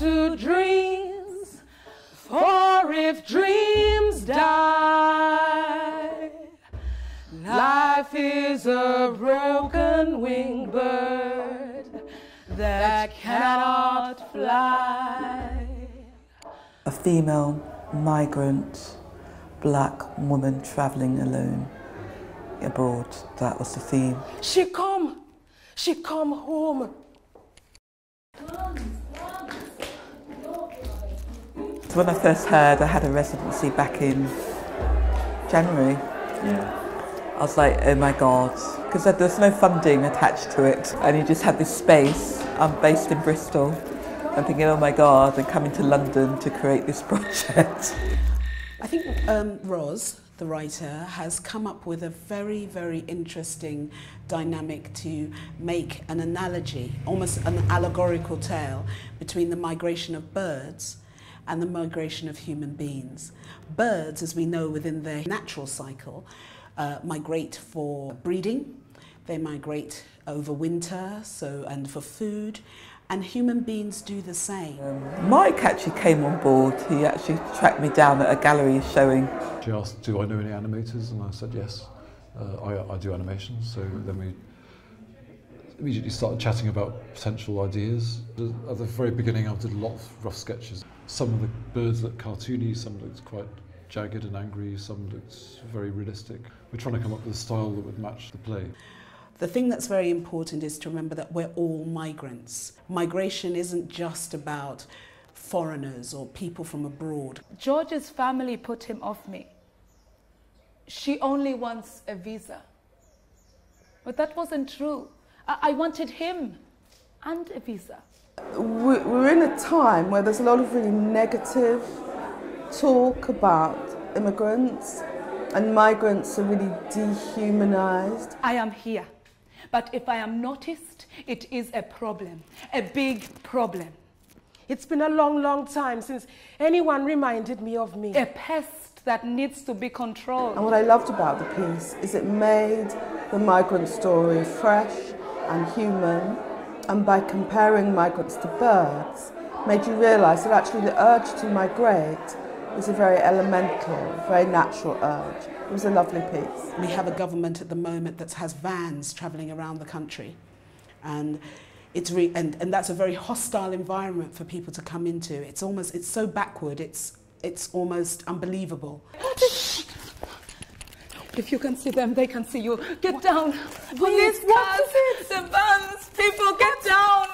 to dreams, for if dreams die, life is a broken winged bird that cannot fly. A female migrant black woman travelling alone abroad, that was the theme. She come home. So when I first heard I had a residency back in January, I was like, oh my God, because there's no funding attached to it, and you just have this space. I'm based in Bristol. I'm thinking, oh my God, I'm coming to London to create this project. I think Ros, the writer, has come up with a very, very interesting dynamic to make an analogy, almost an allegorical tale, between the migration of birds and the migration of human beings. Birds, as we know within their natural cycle, migrate for breeding, they migrate over winter, and for food, and human beings do the same. Mike actually came on board. He actually tracked me down at a gallery showing. She asked, do I know any animators? And I said yes, I do animation. So then we immediately started chatting about potential ideas. At the very beginning I did a lot of rough sketches. Some of the birds looked cartoony, some looked quite jagged and angry, some looked very realistic. We're trying to come up with a style that would match the play. The thing that's very important is to remember that we're all migrants. Migration isn't just about foreigners or people from abroad. George's family put him off me. She only wants a visa. But that wasn't true. I wanted him and a visa. We're in a time where there's a lot of really negative talk about immigrants, and migrants are really dehumanized. I am here. But if I am noticed, it is a problem, a big problem. It's been a long, long time since anyone reminded me of me. A pest that needs to be controlled. And what I loved about the piece is it made the migrant story fresh and human, and by comparing migrants to birds, made you realise that actually the urge to migrate is a very elemental, very natural urge. It was a lovely piece. We have a government at the moment that has vans travelling around the country, and and that's a very hostile environment for people to come into. It's so backward. It's almost unbelievable. If you can see them, they can see you. Get down. Police cars, the vans, people, get down.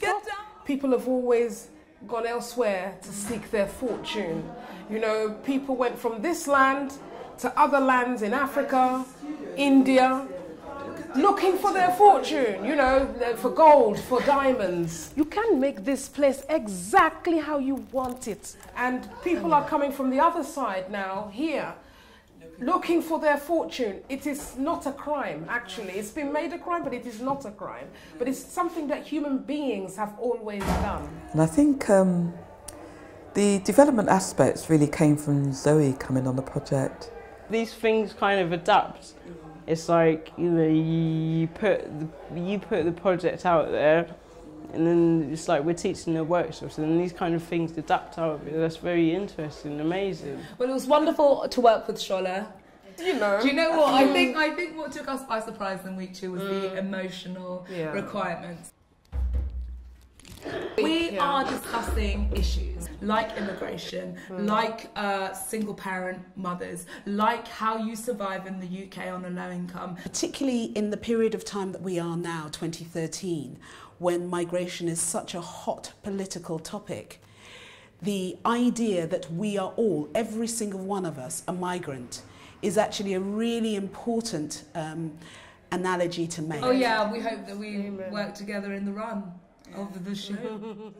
Get down. People have always gone elsewhere to seek their fortune. You know, people went from this land to other lands in Africa, India, looking for their fortune, you know, for gold, for diamonds. You can make this place exactly how you want it. And people are coming from the other side now, here, looking for their fortune. It is not a crime, actually. It's been made a crime, but it is not a crime. But it's something that human beings have always done. And I think the development aspects really came from Zoe coming on the project. These things kind of adapt. It's like, you know, you put the project out there, and then it's like we're teaching the workshops, and these kind of things adapt out of it. That's very interesting, amazing. Well, it was wonderful to work with Shola. You know. Do you know what? I think what took us by surprise in week 2 was the emotional requirements. We are discussing issues like immigration, like single parent mothers, like how you survive in the UK on a low income. Particularly in the period of time that we are now, 2013, when migration is such a hot political topic. The idea that we are all, every single one of us, a migrant, is actually a really important analogy to make. Oh yeah, we hope that we work together in the run of the show.